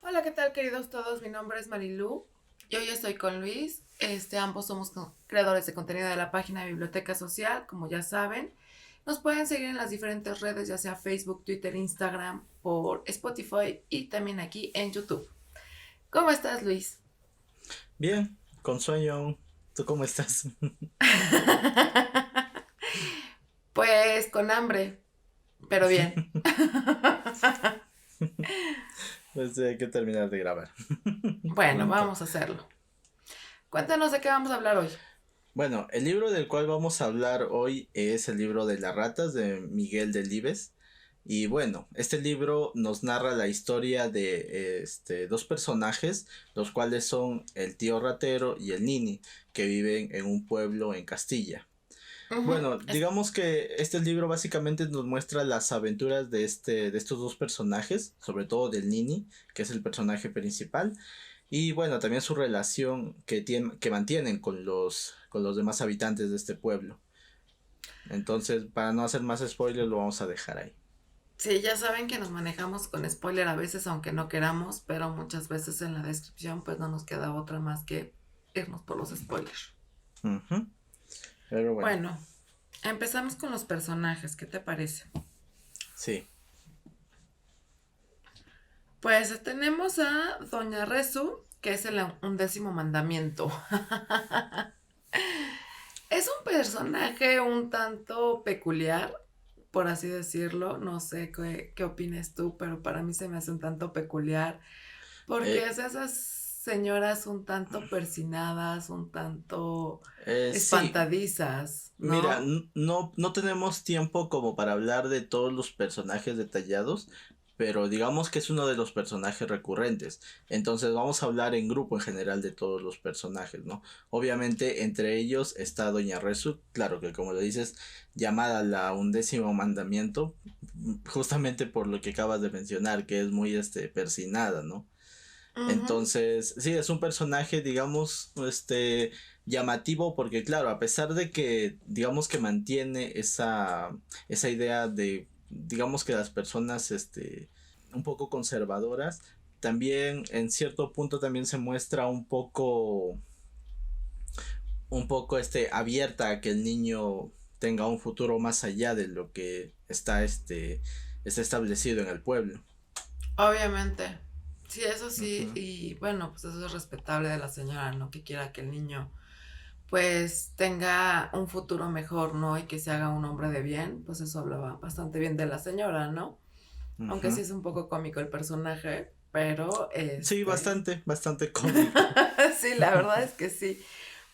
Hola, ¿qué tal, queridos todos? Mi nombre es Marilú y hoy estoy con Luis. Ambos somos creadores de contenido de la página de Biblioteca Social, como ya saben. Nos pueden seguir en las diferentes redes, ya sea Facebook, Twitter, Instagram, por Spotify y también aquí en YouTube. ¿Cómo estás, Luis? Bien, con sueño. ¿Tú cómo estás? Pues con hambre, pero bien. Pues hay que terminar de grabar Bueno, pronto. vamos a hacerlo. Cuéntanos de qué vamos a hablar hoy. Bueno, el libro del cual vamos a hablar hoy es el libro de las ratas de Miguel Delibes. Y bueno, este libro nos narra la historia de dos personajes, los cuales son el tío ratero y el Nini, que viven en un pueblo en Castilla. Ujú, Bueno, digamos que este libro básicamente nos muestra las aventuras de estos dos personajes, sobre todo del Nini, que es el personaje principal, y bueno, también su relación que mantienen con los demás habitantes de este pueblo. Entonces, para no hacer más spoilers, lo vamos a dejar ahí. Sí, ya saben que nos manejamos con spoiler a veces, aunque no queramos, pero muchas veces en la descripción pues no nos queda otra más que irnos por los spoilers. Ujú. Pero bueno, Bueno, empezamos con los personajes, ¿qué te parece? sí. Pues tenemos a Doña Rezu, que es el undécimo mandamiento. Es un personaje un tanto peculiar, por así decirlo. No sé qué opines tú, pero para mí se me hace un tanto peculiar. Porque Eh, es de esas señoras un tanto persinadas, un tanto sí, espantadizas, mira, ¿no? no tenemos tiempo como para hablar de todos los personajes detallados, pero digamos que es uno de los personajes recurrentes. Entonces vamos a hablar en grupo en general de todos los personajes, ¿no? Obviamente entre ellos está Doña Resu, claro que como lo dices, llamada la undécimo mandamiento, justamente por lo que acabas de mencionar, que es muy persinada, ¿no? Ujú. Entonces, sí, es un personaje, digamos, llamativo porque, claro, a pesar de que, digamos que mantiene esa idea de, digamos que las personas, un poco conservadoras, también en cierto punto también se muestra abierta a que el niño tenga un futuro más allá de lo que está establecido en el pueblo. Obviamente. Sí, eso sí, Ujú. y bueno, pues eso es respetable de la señora, ¿no? Que quiera que el niño pues tenga un futuro mejor, ¿no? Y que se haga un hombre de bien, pues eso hablaba bastante bien de la señora, ¿no? Aunque sí Ujú. es un poco cómico el personaje, pero Sí, bastante, bastante cómico. sí, la verdad es que sí.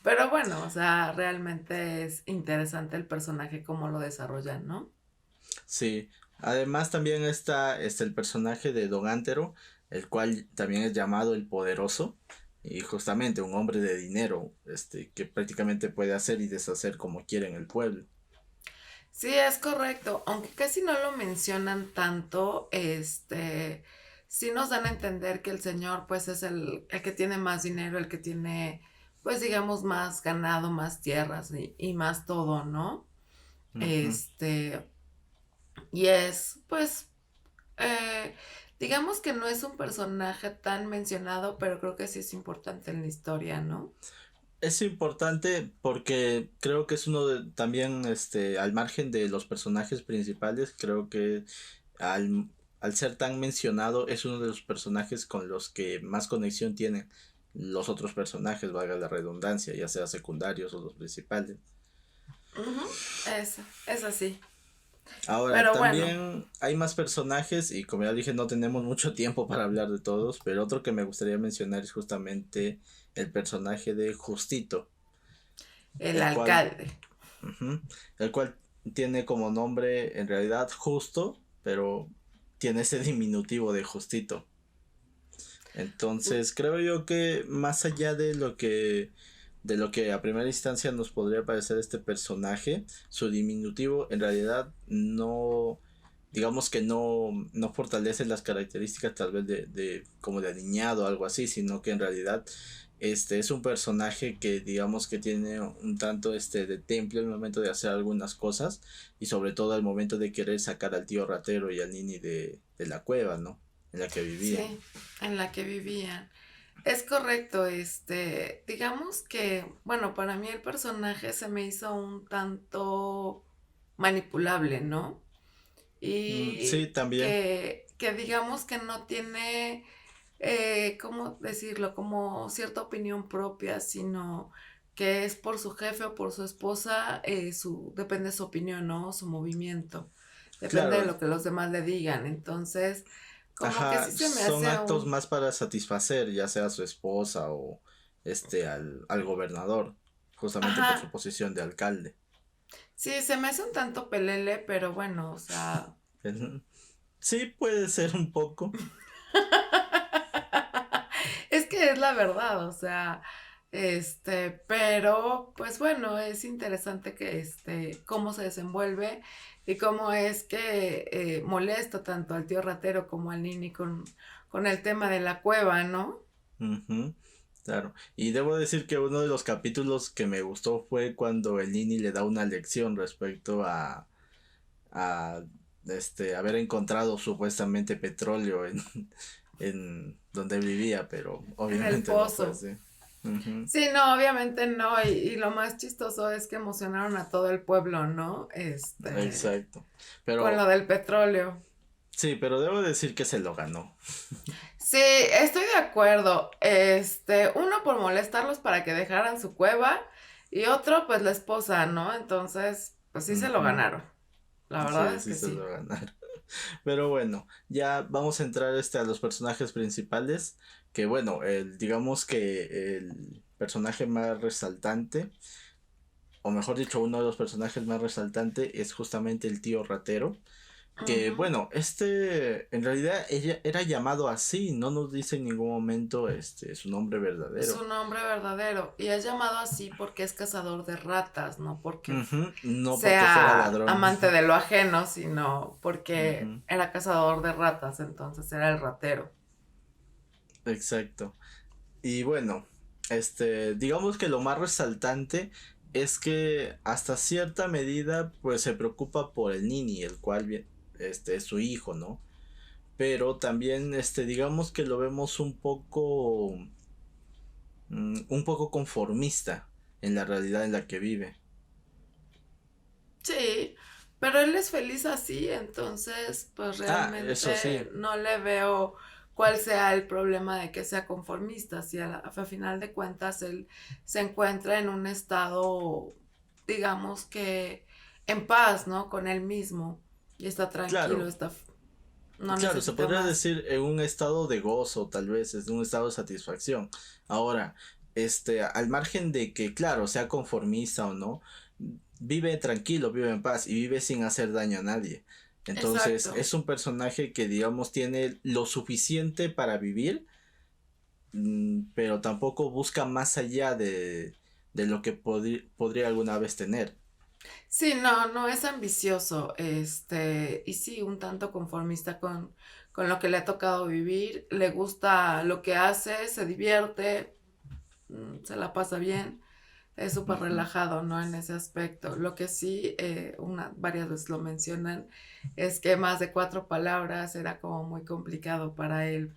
Pero bueno, o sea, realmente es interesante el personaje, cómo lo desarrollan, ¿no? Sí, además también está el personaje de Don Antero, el cual también es llamado el Poderoso, y justamente un hombre de dinero, que prácticamente puede hacer y deshacer como quiere en el pueblo. Sí, es correcto. Aunque casi no lo mencionan tanto, sí nos dan a entender que el señor, pues, es el que tiene más dinero, el que tiene, pues, digamos, más ganado, más tierras y más todo, ¿no? Ujú. Este, y es, pues, eh, digamos que no es un personaje tan mencionado, pero creo que sí es importante en la historia, ¿no? Es importante porque creo que es uno de, también, al margen de los personajes principales, creo que al, al ser tan mencionado es uno de los personajes con los que más conexión tienen los otros personajes, valga la redundancia, ya sea secundarios o los principales. Ujú, es así. Ahora, Pero bueno, también hay más personajes y como ya dije, no tenemos mucho tiempo para hablar de todos, pero otro que me gustaría mencionar es justamente el personaje de Justito, el el cual alcalde. Ujú. El cual tiene como nombre en realidad Justo, pero tiene ese diminutivo de Justito. Entonces creo yo que más allá de lo que a primera instancia nos podría parecer este personaje, su diminutivo en realidad no, digamos que no fortalece las características tal vez de como de aniñado o algo así, sino que en realidad este es un personaje que digamos que tiene un tanto de temple al momento de hacer algunas cosas y sobre todo al momento de querer sacar al tío ratero y al nini de la cueva, ¿no? en la que vivían. Sí, en la que vivían. Es correcto, digamos que, bueno, para mí el personaje se me hizo un tanto manipulable, ¿no? Sí, Y también. que digamos que no tiene, ¿cómo decirlo? Como cierta opinión propia, sino que es por su jefe o por su esposa, depende de su opinión, ¿no? Su movimiento, depende de Claro, lo que los demás le digan. Entonces, como que ajá, sí se me son hace actos un, más para satisfacer, ya sea a su esposa o al gobernador, justamente por su ajá, posición de alcalde. sí, se me hace un tanto pelele, pero bueno, o sea, Ujú. Sí, puede ser un poco. es que es la verdad, o sea, pero pues bueno, es interesante que cómo se desenvuelve y cómo es que molesta tanto al tío ratero como al Nini con el tema de la cueva, ¿no? Ujú, claro. Y debo decir que uno de los capítulos que me gustó fue cuando el Nini le da una lección respecto a haber encontrado supuestamente petróleo en donde vivía, pero En el obviamente no fue pozo. así. Ujú, Sí, no, obviamente no, y lo más chistoso es que emocionaron a todo el pueblo, ¿no? exacto. Con lo Pero del petróleo. sí, pero debo decir que se lo ganó. Sí, estoy de acuerdo. Uno por molestarlos para que dejaran su cueva y otro pues la esposa, ¿no? Entonces, pues sí se lo Ujú, ganaron. La verdad sí, es sí que se sí. lo ganaron. Pero bueno, ya vamos a entrar a los personajes principales. Que bueno, digamos que el personaje más resaltante, o mejor dicho, uno de los personajes más resaltantes es justamente el tío ratero. Que Ujú. bueno, en realidad ella era llamado así, no nos dice en ningún momento su nombre Su verdadero. nombre verdadero. Y es llamado así porque es cazador de ratas, no porque Ujú, no porque fuera sea ladrón. amante de lo ajeno, sino porque Ujú, era cazador de ratas, entonces era el ratero. exacto. Y bueno, digamos que lo más resaltante es que hasta cierta medida pues se preocupa por el Nini, el cual es su hijo, ¿no? Pero también digamos que lo vemos un poco conformista en la realidad en la que vive. Sí, pero él es feliz así, entonces pues Ah, eso sí, realmente no le veo cuál sea el problema de que sea conformista, si a final de cuentas él se encuentra en un estado, digamos que en paz, ¿no? Con él mismo y está tranquilo, claro, no claro, se necesita podría más. decir en un estado de gozo, tal vez, es un estado de satisfacción. Ahora, al margen de que, claro, sea conformista o no, vive tranquilo, vive en paz y vive sin hacer daño a nadie. Entonces, Exacto. es un personaje que, digamos, tiene lo suficiente para vivir, pero tampoco busca más allá de lo que podría alguna vez tener. Sí, no, no es ambicioso, y sí, un tanto conformista con lo que le ha tocado vivir, le gusta lo que hace, se divierte, se la pasa bien, es súper Ujú. relajado, ¿no? En ese aspecto. Lo que sí, varias veces lo mencionan, es que más de 4 palabras era como muy complicado para él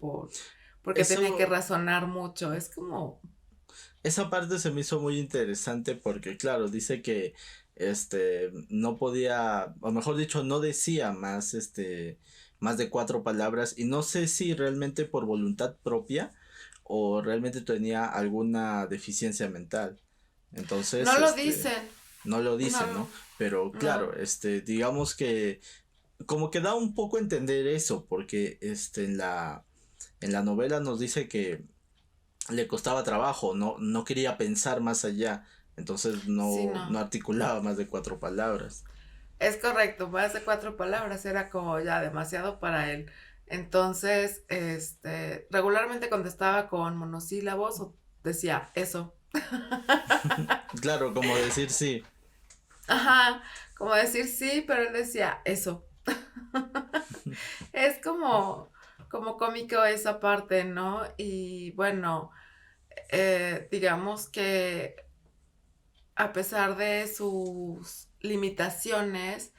porque tenía que Eso, razonar mucho, es como, Esa parte se me hizo muy interesante porque, claro, dice que no podía, o mejor dicho, no decía más de 4 palabras, y no sé si realmente por voluntad propia o realmente tenía alguna deficiencia mental. Entonces, no lo dicen, no lo dice, ¿no? no, Pero claro, no, digamos que como que da un poco a entender eso, porque en la novela nos dice que le costaba trabajo, no quería pensar más allá, entonces sí, no no. articulaba más de 4 palabras. Es correcto, más de 4 palabras era como ya demasiado para él. Entonces, regularmente contestaba con monosílabos o decía eso. Claro, como decir sí. Ajá, como decir sí, pero él decía eso. Es como cómico esa parte, ¿no? Y bueno, digamos que a pesar de sus limitaciones,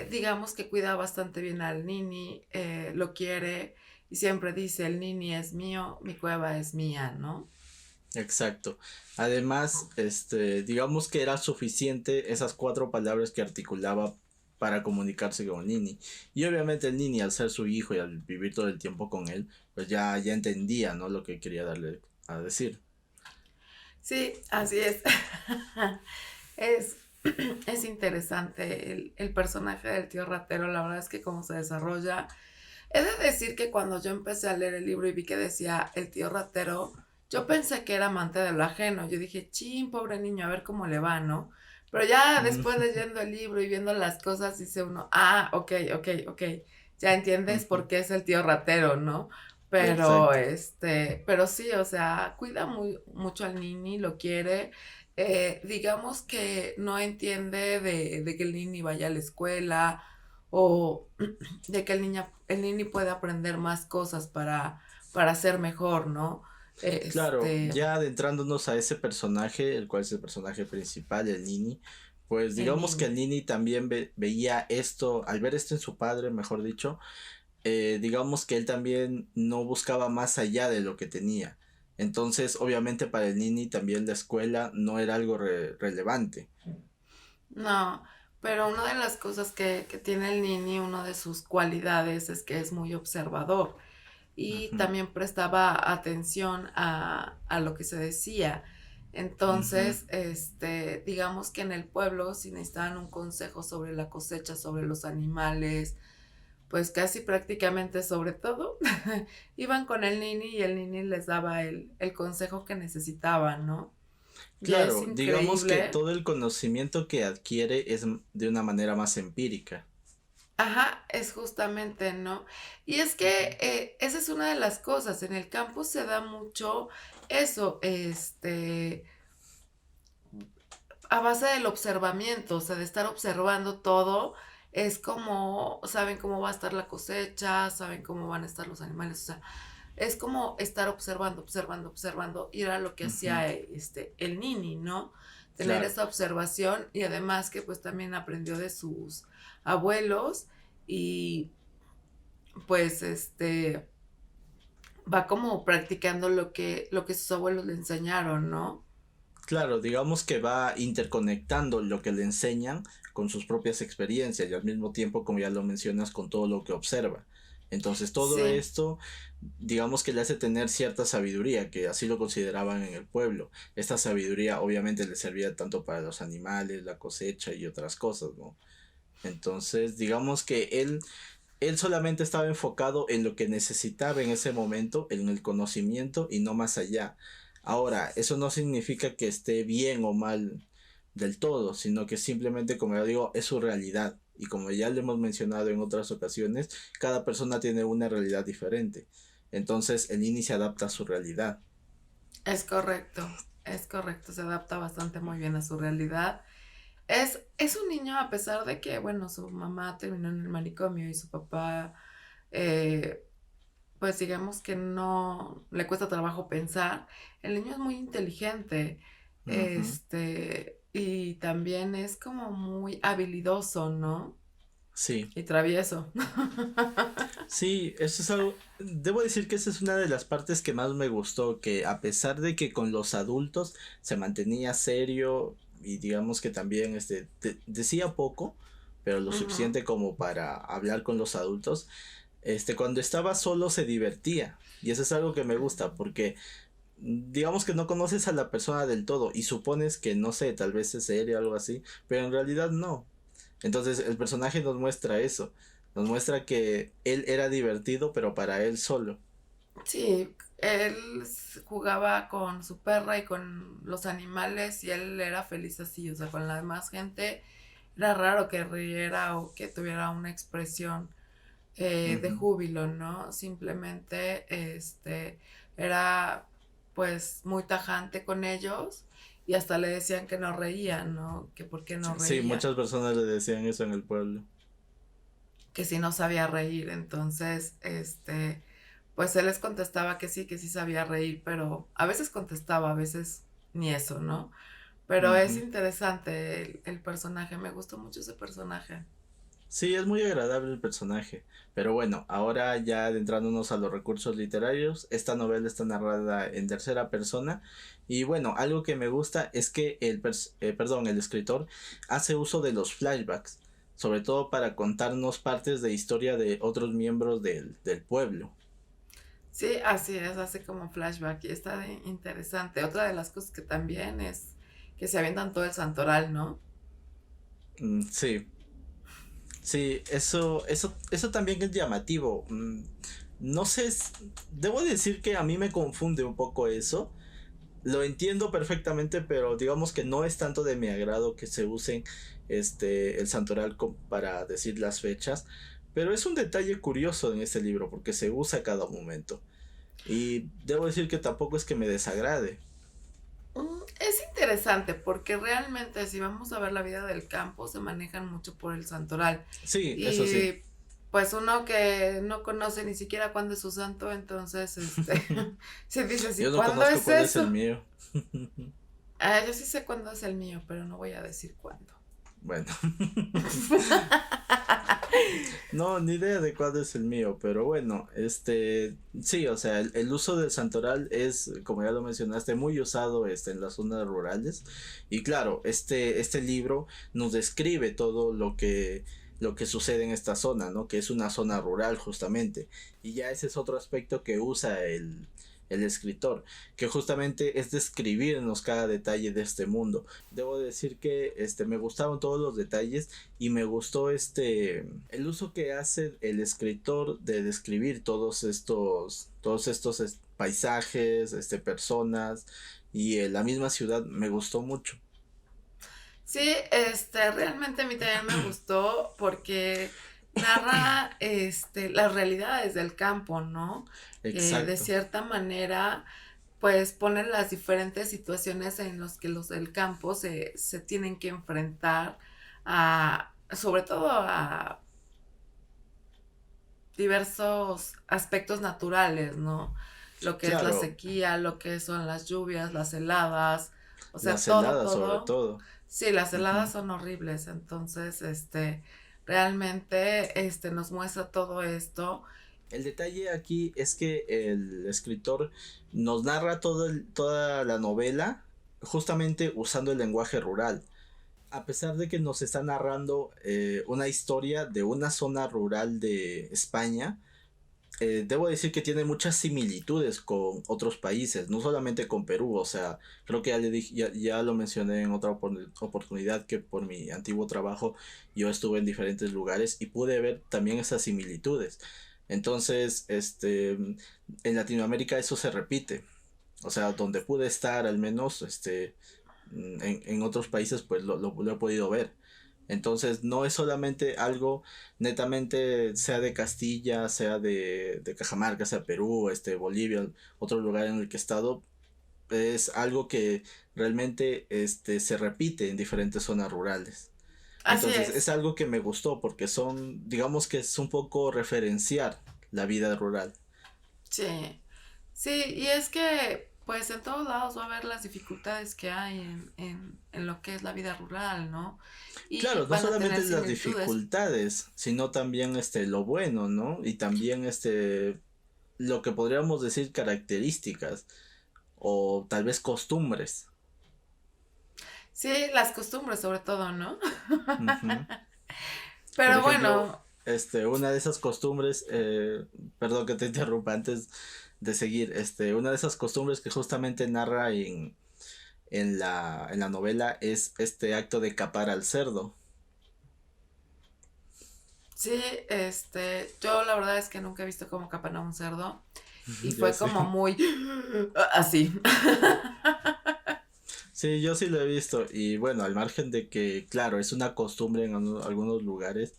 digamos que cuida bastante bien al Nini, lo quiere y siempre dice, el Nini es mío, mi cueva es mía, ¿no? Exacto. Además, digamos que era suficiente esas 4 palabras que articulaba para comunicarse con Nini. Y obviamente el Nini, al ser su hijo y al vivir todo el tiempo con él, pues ya entendía, ¿no? Lo que quería darle a decir. Sí, así es. Es, es interesante el personaje del tío ratero, la verdad es que cómo se desarrolla. He de decir que cuando yo empecé a leer el libro y vi que decía el tío ratero, yo pensé que era amante de lo ajeno. Yo dije, chin, pobre niño, a ver cómo le va, ¿no? Pero ya Mm, después leyendo el libro y viendo las cosas, dice uno, ah, ok, ok, ok, ya entiendes ujú. por qué es el tío ratero, ¿no? Pero, Exacto. pero sí, o sea, cuida mucho al Nini, lo quiere. Digamos que no entiende de que el Nini vaya a la escuela o de que el Nini puede aprender más cosas para ser mejor, ¿no? Claro, Este, ya adentrándonos a ese personaje, el cual es el personaje principal, el Nini, pues el digamos que Nini. el Nini también veía esto, al ver esto en su padre, mejor dicho, digamos que él también no buscaba más allá de lo que tenía. Entonces, obviamente para el Nini también la escuela no era algo relevante. No, pero una de las cosas que tiene el Nini, una de sus cualidades es que es muy observador y Ujú, también prestaba atención a lo que se decía. ujú. Entonces, digamos que en el pueblo, si necesitaban un consejo sobre la cosecha, sobre los animales, pues casi prácticamente sobre todo, iban con el Nini y el Nini les daba el consejo que necesitaban, ¿no? Y es Claro, digamos que increíble. todo el conocimiento que adquiere es de una manera más empírica. Ajá, es justamente, ¿no? Y es Ujú. que esa es una de las cosas, en el campo se da mucho eso, a base del observamiento, o sea, de estar observando todo, es como, saben cómo va a estar la cosecha, saben cómo van a estar los animales, o sea, es como estar observando, observando, observando, y era lo que Ujú. hacía el Nini, ¿no? Tener Claro. esa observación y además que pues también aprendió de sus abuelos y pues va como practicando lo que sus abuelos le enseñaron, ¿no? Claro, digamos que va interconectando lo que le enseñan con sus propias experiencias y al mismo tiempo, como ya lo mencionas, con todo lo que observa. Entonces todo Sí, esto, digamos que le hace tener cierta sabiduría, que así lo consideraban en el pueblo. Esta sabiduría obviamente le servía tanto para los animales, la cosecha y otras cosas, ¿no? Entonces, digamos que él solamente estaba enfocado en lo que necesitaba en ese momento, en el conocimiento y no más allá. Ahora, eso no significa que esté bien o mal del todo, sino que simplemente, como ya digo, es su realidad. Y como ya le hemos mencionado en otras ocasiones, cada persona tiene una realidad diferente. Entonces el Nini se adapta a su realidad. es correcto, se adapta bastante muy bien a su realidad. Es un niño a pesar de que, bueno, su mamá terminó en el manicomio y su papá, eh, pues digamos que no le cuesta trabajo pensar. El niño es muy inteligente, Ujú. y también es como muy habilidoso, ¿no? Sí. Y travieso. Sí, eso es algo, debo decir que esa es una de las partes que más me gustó, que a pesar de que con los adultos se mantenía serio y digamos que también decía poco, pero lo Ujú. suficiente como para hablar con los adultos, cuando estaba solo se divertía. Y eso es algo que me gusta, porque digamos que no conoces a la persona del todo y supones que, no sé, tal vez es serio o algo así, pero en realidad no. Entonces el personaje nos muestra eso, nos muestra que él era divertido pero para él solo. Sí, él jugaba con su perra y con los animales y él era feliz así, o sea, con la demás gente era raro que riera o que tuviera una expresión de Ujú. júbilo, ¿no? Simplemente era pues muy tajante con ellos y hasta le decían que no reía, ¿no? Que por qué no Sí, reía, muchas personas le decían eso en el pueblo. que si no sabía reír, entonces pues él les contestaba que sí sabía reír, pero a veces contestaba, a veces ni eso, ¿no? Pero es Ujú. interesante el personaje, me gustó mucho ese personaje. Sí, es muy agradable el personaje. Pero bueno, ahora ya adentrándonos a los recursos literarios, esta novela está narrada en tercera persona. Y bueno, algo que me gusta es que el escritor hace uso de los flashbacks, sobre todo para contarnos partes de historia de otros miembros del pueblo. Sí, así es, hace como flashback y está interesante. Otra de las cosas que también es que se avientan todo el santoral, ¿no? Sí, sí, eso también es llamativo. No sé, debo decir que a mí me confunde un poco eso. Lo entiendo perfectamente, pero digamos que no es tanto de mi agrado que se usen el santoral para decir las fechas. Pero es un detalle curioso en este libro porque se usa a cada momento. Y debo decir que tampoco es que me desagrade. Es interesante porque realmente si vamos a ver la vida del campo se manejan mucho por el santoral Sí, eso sí. y pues uno que no conoce ni siquiera cuándo es su santo, entonces se dice así, Yo no ¿cuándo conozco es cuál es el eso? mío. Ah, yo sí sé cuándo es el mío, pero no voy a decir cuándo. Bueno. No, ni idea de cuál es el mío, pero bueno, sí, o sea, el uso del santoral es, como ya lo mencionaste, muy usado en las zonas rurales. Y claro, este libro nos describe todo lo que sucede en esta zona, ¿no? Que es una zona rural justamente. Y ya ese es otro aspecto que usa el escritor, que justamente es describirnos cada detalle de este mundo. Debo decir que me gustaron todos los detalles y me gustó el uso que hace el escritor de describir todos estos paisajes, personas y la misma ciudad me gustó mucho. Sí, realmente a mí también me gustó porque narra, las realidades del campo, ¿no? De Exacto. cierta manera, pues pone las diferentes situaciones en las que los del campo se tienen que enfrentar sobre todo a diversos aspectos naturales, ¿no? Lo que es la Claro, sequía, lo que son las lluvias, las heladas, o sea, las todo, heladas sobre todo. todo. Sí, las heladas Ujú. son horribles, entonces, realmente, nos muestra todo esto. El detalle aquí es que el escritor nos narra toda la novela justamente usando el lenguaje rural. A pesar de que nos está narrando una historia de una zona rural de España, debo decir que tiene muchas similitudes con otros países, no solamente con Perú, o sea, creo que ya lo mencioné en otra oportunidad que por mi antiguo trabajo yo estuve en diferentes lugares y pude ver también esas similitudes. Entonces, en Latinoamérica eso se repite, o sea, donde pude estar al menos, en otros países pues lo he podido ver. Entonces no es solamente algo netamente sea de Castilla, sea de Cajamarca, sea Perú, Bolivia, otro lugar en el que he estado, es algo que realmente se repite en diferentes zonas rurales. Así Entonces es es, algo que me gustó porque digamos que es un poco referenciar la vida rural. sí. Sí, y es que, pues en todos lados va a haber las dificultades que hay en lo que es la vida rural, ¿no? Y Claro, no van a solamente tener las similitudes. dificultades, sino también lo bueno, ¿no? Y también lo que podríamos decir características o tal vez costumbres. Sí, las costumbres sobre todo, ¿no? Ujú. Por Pero ejemplo, bueno, una de esas costumbres, perdón que te interrumpa antes de seguir, una de esas costumbres que justamente narra en la novela es este acto de capar al cerdo. sí, yo la verdad es que nunca he visto cómo capan a un cerdo y Ya fue sé. como muy así. Sí, yo sí lo he visto y bueno, al margen de que, claro, es una costumbre en algunos lugares,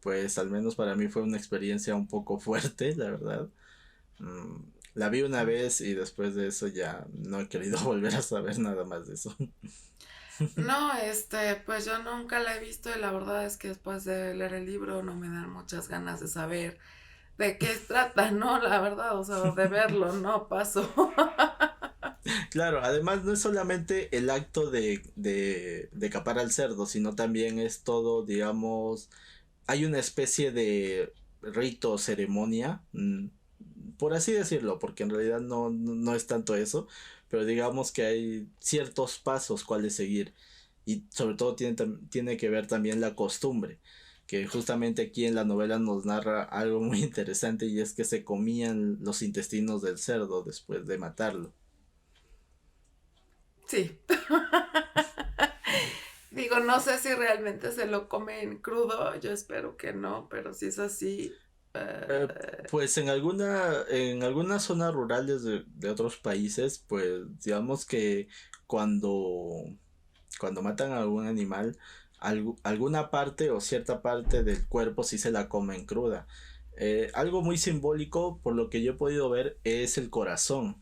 pues al menos para mí fue una experiencia un poco fuerte, la verdad. Mm, la vi una vez y después de eso ya no he querido volver a saber nada más de eso. No, pues yo nunca la he visto y la verdad es que después de leer el libro no me dan muchas ganas de saber de qué trata, ¿no? La verdad, o sea, de verlo, no paso. Claro, además no es solamente el acto de capar al cerdo, sino también es todo, digamos, hay una especie de rito o ceremonia, por así decirlo, porque en realidad no es tanto eso, pero digamos que hay ciertos pasos cuales seguir y sobre todo tiene que ver también la costumbre, que justamente aquí en la novela nos narra algo muy interesante y es que se comían los intestinos del cerdo después de matarlo. Sí. Digo, no sé si realmente se lo comen crudo, yo espero que no, pero si es así, Eh, pues en algunas zonas rurales de otros países, pues digamos que cuando, cuando matan a algún animal, alguna parte o cierta parte del cuerpo sí se la comen cruda. Algo muy simbólico, por lo que yo he podido ver, es el corazón.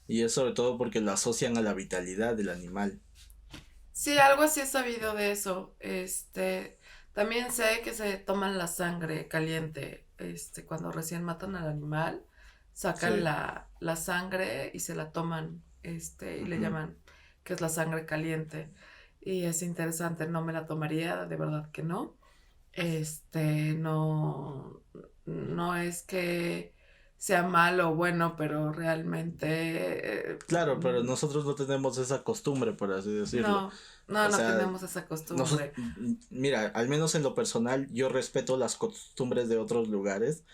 Y es sobre todo porque lo asocian a la vitalidad del animal. sí, algo así he sabido de eso. También sé que se toman la sangre caliente, cuando recién matan al animal, sacan Sí. la sangre y se la toman, y le Ujú. llaman que es la sangre caliente. Y es interesante, no me la tomaría, de verdad que no. No, no es que sea malo o bueno, pero realmente Claro, pero nosotros no tenemos esa costumbre, por así decirlo. no, no, O no sea, tenemos esa costumbre. mira, al menos en lo personal, yo respeto las costumbres de otros lugares,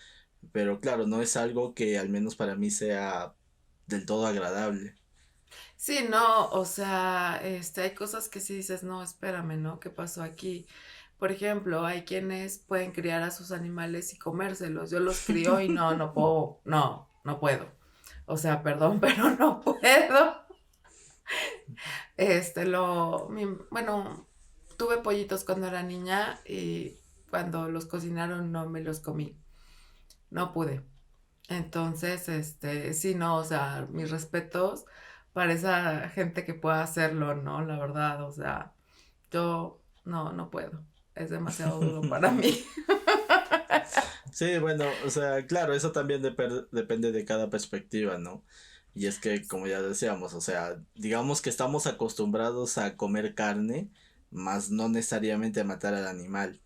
pero claro, no es algo que al menos para mí sea del todo agradable. Sí, no, o sea, hay cosas que sí dices, no, espérame, ¿no? ¿Qué pasó aquí? Por ejemplo, hay quienes pueden criar a sus animales y comérselos. Yo los crío y no, no puedo, no, no puedo. O sea, perdón, pero no puedo. Bueno, tuve pollitos cuando era niña y cuando los cocinaron no me los comí. No pude. Entonces, sí, no, o sea, mis respetos para esa gente que pueda hacerlo, ¿no? La verdad, o sea, yo no puedo. Es demasiado duro para mí. Sí, bueno, o sea, claro, eso también depende de cada perspectiva, ¿no? Y es que, como ya decíamos, o sea, digamos que estamos acostumbrados a comer carne, más no necesariamente a matar al animal.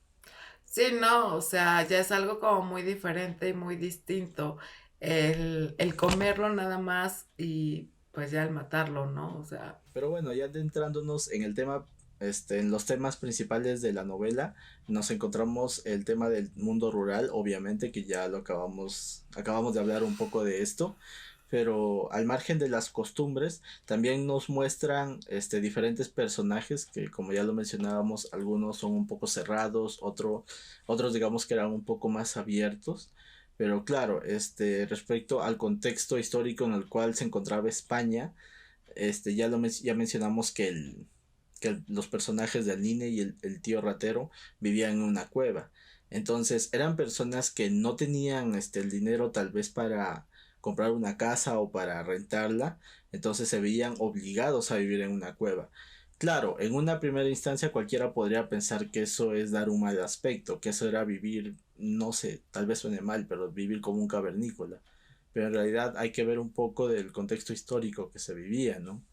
Sí, no, o sea, ya es algo como muy diferente y muy distinto. El comerlo nada más y pues ya el matarlo, ¿no? O sea, Pero bueno, ya adentrándonos en el tema, en los temas principales de la novela, nos encontramos el tema del mundo rural, obviamente que ya lo acabamos de hablar un poco de esto, pero al margen de las costumbres, también nos muestran diferentes personajes que, como ya lo mencionábamos, algunos son un poco cerrados, otros digamos que eran un poco más abiertos. Pero claro, respecto al contexto histórico en el cual se encontraba España, ya mencionamos que los personajes de Aline y el tío ratero vivían en una cueva. Entonces eran personas que no tenían el dinero tal vez para comprar una casa o para rentarla, entonces se veían obligados a vivir en una cueva. Claro, en una primera instancia cualquiera podría pensar que eso es dar un mal aspecto, que eso era vivir, no sé, tal vez suene mal, pero vivir como un cavernícola. Pero en realidad hay que ver un poco del contexto histórico que se vivía, ¿no?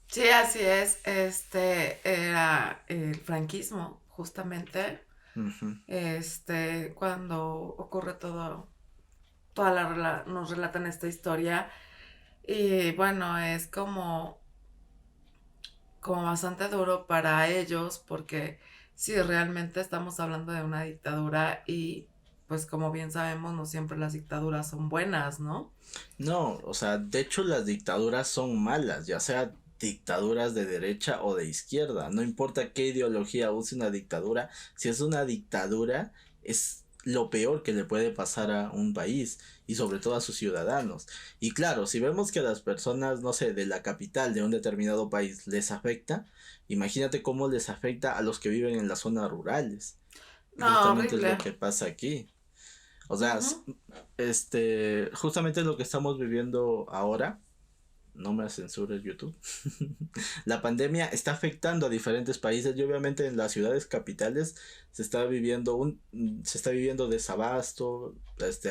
sí, así es. Era el franquismo, justamente. Ujú. Cuando ocurre todo, nos relatan esta historia. Y bueno, es como bastante duro para ellos porque si realmente estamos hablando de una dictadura y pues como bien sabemos no siempre las dictaduras son buenas, ¿no? No, o sea, de hecho las dictaduras son malas, ya sea dictaduras de derecha o de izquierda, no importa qué ideología use una dictadura, si es una dictadura es lo peor que le puede pasar a un país y sobre todo a sus ciudadanos. Y claro, si vemos que a las personas, no sé, de la capital de un determinado país les afecta, imagínate cómo les afecta a los que viven en las zonas rurales. Y No, justamente es lo horrible. que pasa aquí. O sea, Ujú. justamente lo que estamos viviendo ahora, no me censures YouTube. La pandemia está afectando a diferentes países y obviamente en las ciudades capitales se está viviendo desabasto,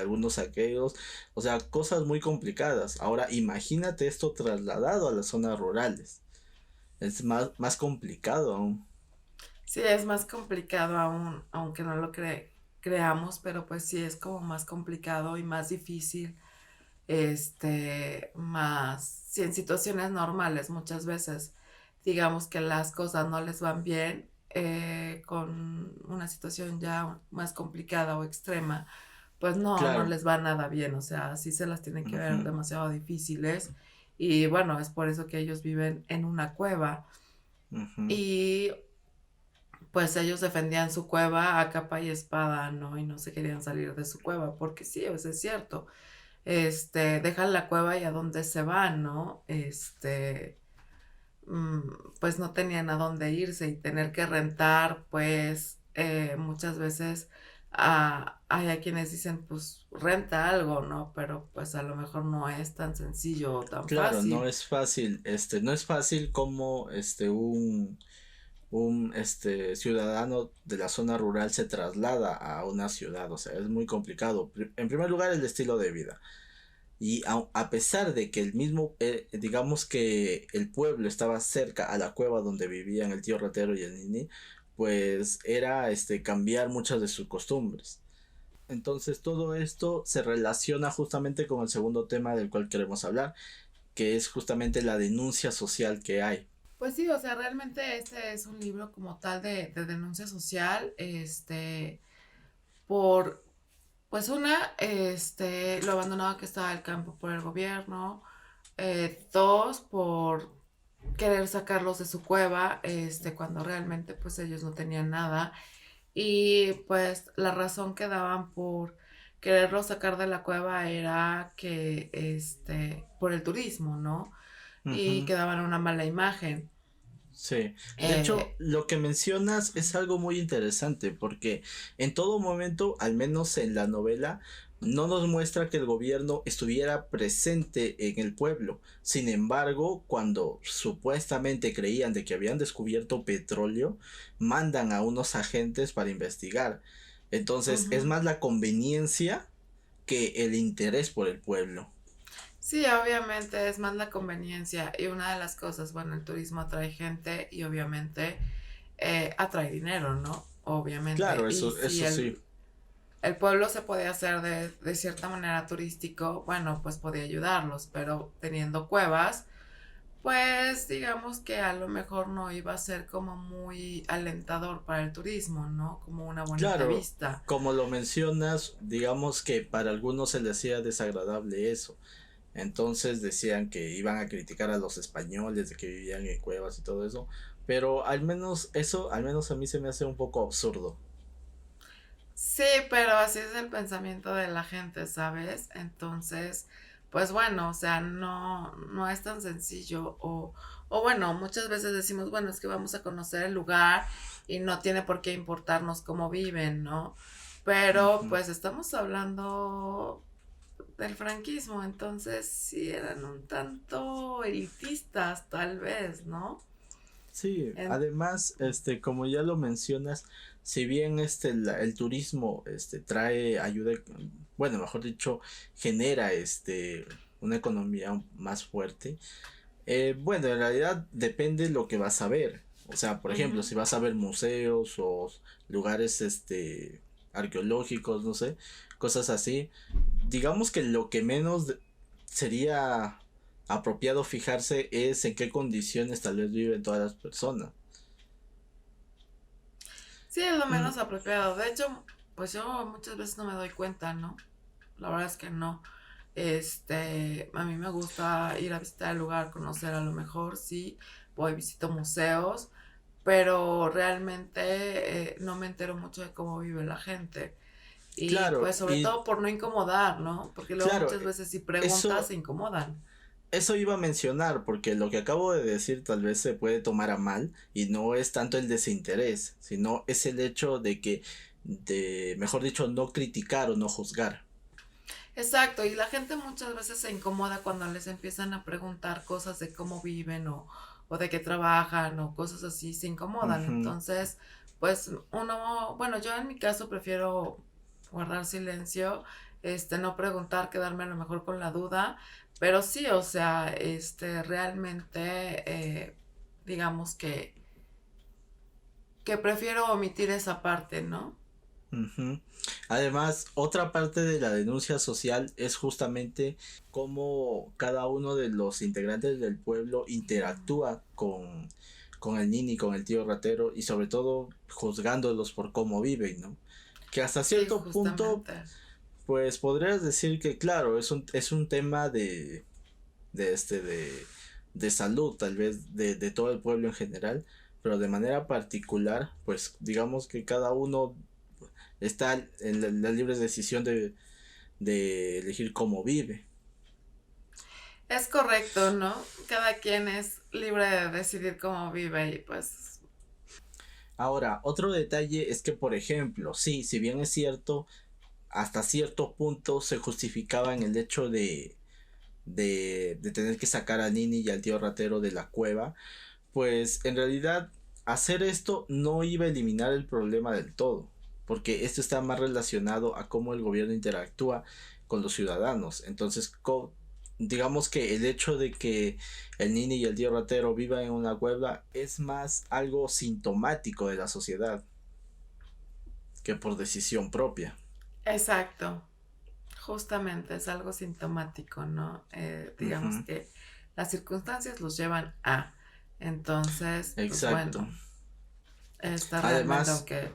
algunos saqueos, o sea, cosas muy complicadas. Ahora, imagínate esto trasladado a las zonas rurales. Es más complicado aún. Sí, es más complicado aún, aunque no lo creamos, pero pues sí es como más complicado y más difícil, más, si en situaciones normales muchas veces digamos que las cosas no les van bien, con una situación ya más complicada o extrema, pues no Claro. les va nada bien, o sea, sí se las tienen que ver Ujú, demasiado difíciles y bueno, es por eso que ellos viven en una cueva ujú. y pues ellos defendían su cueva a capa y espada, ¿no? Y no se querían salir de su cueva, porque sí, o sea, es cierto, dejan la cueva y a dónde se van, ¿no? Mm, pues no tenían a dónde irse y tener que rentar, pues muchas veces hay a quienes dicen, pues renta algo, ¿no? Pero pues a lo mejor no es tan sencillo o tan Claro, no fácil. es fácil, no es fácil como un ciudadano de la zona rural se traslada a una ciudad, o sea, es muy complicado. En primer lugar, el estilo de vida. Y a pesar de que el mismo, digamos que el pueblo estaba cerca a la cueva donde vivían el tío ratero y el nini, pues era cambiar muchas de sus costumbres. Entonces todo esto se relaciona justamente con el segundo tema del cual queremos hablar, que es justamente la denuncia social que hay. Pues sí, o sea, realmente este es un libro como tal de denuncia social, por, pues una, lo abandonado que estaba el campo por el gobierno, dos, por querer sacarlos de su cueva, cuando realmente pues ellos no tenían nada, y pues la razón que daban por quererlos sacar de la cueva era que, por el turismo, ¿no? Y Ujú. que daban una mala imagen. Sí, de hecho, Eh, lo que mencionas es algo muy interesante porque en todo momento, al menos en la novela, no nos muestra que el gobierno estuviera presente en el pueblo. Sin embargo, cuando supuestamente creían de que habían descubierto petróleo, mandan a unos agentes para investigar. Entonces, es ujú. más la conveniencia que el interés por el pueblo. Sí, obviamente es más la conveniencia y una de las cosas, bueno, el turismo atrae gente y obviamente atrae dinero, ¿no? Obviamente. Claro, Y si eso sí. el pueblo se podía hacer de cierta manera turístico, bueno, pues podía ayudarlos, pero teniendo cuevas, pues digamos que a lo mejor no iba a ser como muy alentador para el turismo, ¿no? Como una bonita Claro, vista. como lo mencionas, digamos que para algunos se les hacía desagradable eso. Entonces decían que iban a criticar a los españoles de que vivían en cuevas y todo eso. Pero al menos eso, al menos a mí se me hace un poco absurdo. Sí, pero así es el pensamiento de la gente, ¿sabes? Entonces, pues bueno, o sea, no es tan sencillo. O bueno, muchas veces decimos, bueno, es que vamos a conocer el lugar y no tiene por qué importarnos cómo viven, ¿no? Pero Ujú. pues estamos hablando del franquismo, entonces sí eran un tanto elitistas, tal vez, ¿no? Sí, En- además, como ya lo mencionas, si bien el turismo, trae ayuda, bueno, mejor dicho, genera, una economía más fuerte. Bueno, en realidad depende lo que vas a ver. O sea, por ejemplo, Ujú. si vas a ver museos o lugares arqueológicos, no sé, cosas así, digamos que lo que menos sería apropiado fijarse es en qué condiciones tal vez viven todas las personas. Sí, es lo Mm, menos apropiado. De hecho, pues yo muchas veces no me doy cuenta, ¿no? La verdad es que no. A mí me gusta ir a visitar el lugar, conocer a lo mejor, sí, voy, visito museos, pero realmente no me entero mucho de cómo vive la gente. Y claro, pues sobre y todo por no incomodar, ¿no? Porque luego claro, muchas veces si preguntas eso se incomodan. Eso iba a mencionar, porque lo que acabo de decir tal vez se puede tomar a mal y no es tanto el desinterés, sino es el hecho de que, mejor dicho, no criticar o no juzgar. Exacto, y la gente muchas veces se incomoda cuando les empiezan a preguntar cosas de cómo viven o de qué trabajan o cosas así, se incomodan. Ujú. Entonces, pues uno, bueno, yo en mi caso prefiero guardar silencio, no preguntar, quedarme a lo mejor con la duda, pero sí, o sea, realmente, digamos que que prefiero omitir esa parte, ¿no? Ujú. Además, otra parte de la denuncia social es justamente cómo cada uno de los integrantes del pueblo interactúa con el nini, con el tío ratero y sobre todo juzgándolos por cómo viven, ¿no? Que hasta Sí, cierto punto, justamente. pues podrías decir que claro, es un tema de este de salud, tal vez de todo el pueblo en general, pero de manera particular, pues digamos que cada uno está en la libre decisión de elegir cómo vive. Es correcto, ¿no? Cada quien es libre de decidir cómo vive y pues Ahora, otro detalle es que, por ejemplo, sí, si bien es cierto, hasta cierto punto se justificaba en el hecho de tener que sacar a Nini y al tío ratero de la cueva, pues en realidad hacer esto no iba a eliminar el problema del todo, porque esto está más relacionado a cómo el gobierno interactúa con los ciudadanos. Entonces, digamos que el hecho de que el Nini y el tío ratero vivan en una cueva es más algo sintomático de la sociedad que por decisión propia. exacto. Justamente es algo sintomático, ¿no? Digamos Ujú. que las circunstancias los llevan a. Entonces, pues Exacto. bueno, está realmente, Además, aunque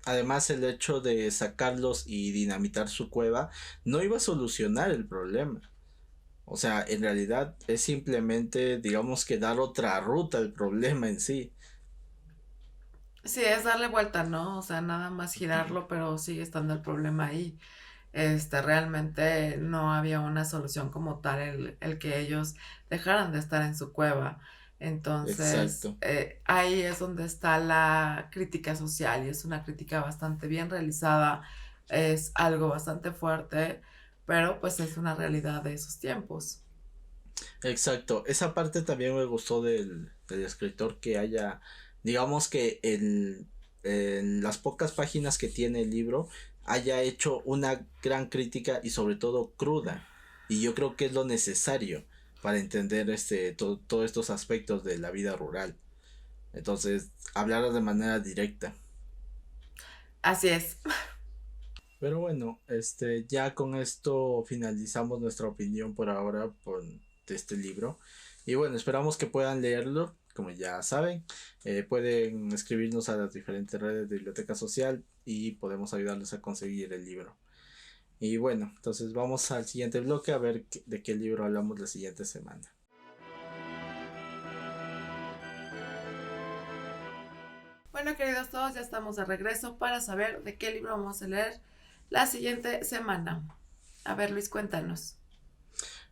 además el hecho de sacarlos y dinamitar su cueva no iba a solucionar el problema. O sea, en realidad es simplemente, digamos que dar otra ruta al problema en sí. sí, es darle vuelta, ¿no? O sea, nada más Ujú. girarlo, pero sigue estando el problema ahí. Realmente no había una solución como tal el que ellos dejaran de estar en su cueva. Entonces, Exacto, ahí es donde está la crítica social y es una crítica bastante bien realizada, es algo bastante fuerte, pero pues es una realidad de esos tiempos. exacto. Esa parte también me gustó del escritor que haya, digamos que en las pocas páginas que tiene el libro, haya hecho una gran crítica y sobre todo cruda. Y yo creo que es lo necesario para entender todos estos aspectos de la vida rural. Entonces, hablar de manera directa. Así es. Pero bueno, ya con esto finalizamos nuestra opinión por ahora de este libro. Y bueno, esperamos que puedan leerlo, como ya saben. Pueden escribirnos a las diferentes redes de Biblioteca Social y podemos ayudarles a conseguir el libro. Y bueno, entonces vamos al siguiente bloque a ver de qué libro hablamos la siguiente semana. Bueno, queridos todos, ya estamos de regreso para saber de qué libro vamos a leer la siguiente semana. A ver, Luis, cuéntanos.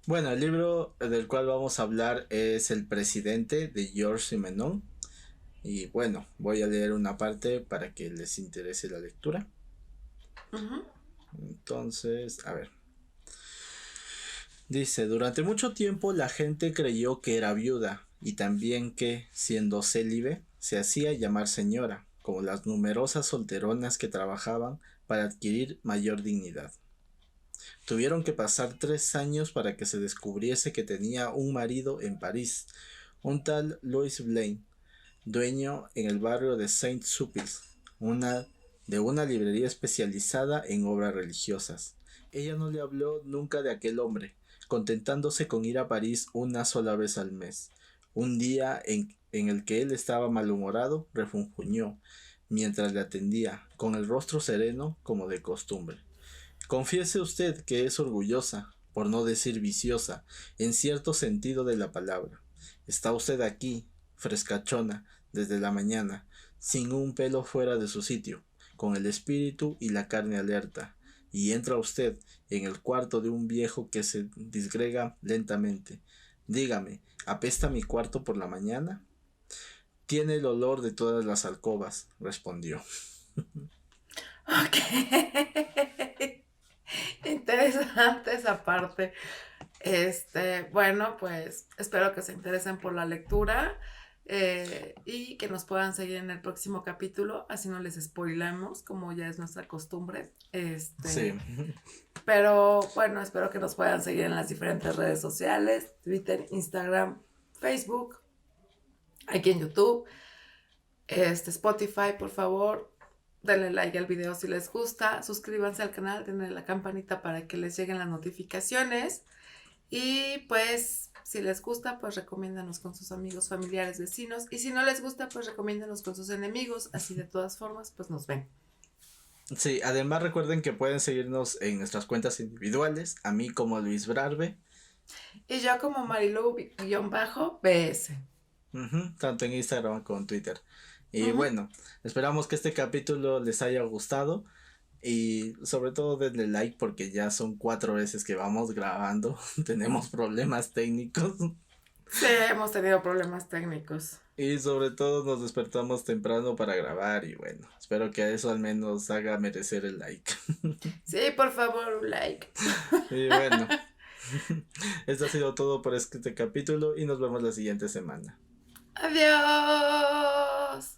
Bueno, el libro del cual vamos a hablar es El Presidente de Georges Simenon. Y bueno, voy a leer una parte para que les interese la lectura. Ujú. Entonces, a ver. Dice, durante mucho tiempo la gente creyó que era viuda y también que, siendo célibe, se hacía llamar señora, como las numerosas solteronas que trabajaban para adquirir mayor dignidad. Tuvieron que pasar 3 años para que se descubriese que tenía un marido en París, un tal Louis Blaine, dueño en el barrio de Saint-Sulpice, una, de una librería especializada en obras religiosas. Ella no le habló nunca de aquel hombre, contentándose con ir a París una sola vez al mes. Un día en el que él estaba malhumorado, refunfuñó, mientras le atendía, con el rostro sereno como de costumbre. Confiese usted que es orgullosa, por no decir viciosa, en cierto sentido de la palabra. Está usted aquí, frescachona, desde la mañana, sin un pelo fuera de su sitio, con el espíritu y la carne alerta, y entra usted en el cuarto de un viejo que se disgrega lentamente. Dígame, ¿apesta mi cuarto por la mañana? Tiene el olor de todas las alcobas, respondió. Ok. Interesante esa parte. Bueno, pues espero que se interesen por la lectura y que nos puedan seguir en el próximo capítulo, así no les spoilamos, como ya es nuestra costumbre. Sí, Pero bueno, espero que nos puedan seguir en las diferentes redes sociales, Twitter, Instagram, Facebook, aquí en YouTube. Spotify, por favor, denle like al video si les gusta, suscríbanse al canal, denle la campanita para que les lleguen las notificaciones y pues si les gusta, pues recomiéndanos con sus amigos, familiares, vecinos y si no les gusta, pues recomiéndanos con sus enemigos, así de todas formas, pues nos ven. Sí, además recuerden que pueden seguirnos en nuestras cuentas individuales, a mí como Luis Brarbe, Y yo como Marilu-BS. tanto en Instagram como en Twitter. Y Ujú. bueno, esperamos que este capítulo les haya gustado y sobre todo denle like porque ya son 4 veces que vamos grabando, tenemos problemas técnicos Sí, hemos tenido problemas técnicos. y sobre todo nos despertamos temprano para grabar y bueno, espero que eso al menos haga merecer el like. Sí, por favor, un like. Y bueno, esto ha sido todo por este capítulo y nos vemos la siguiente semana. Adiós.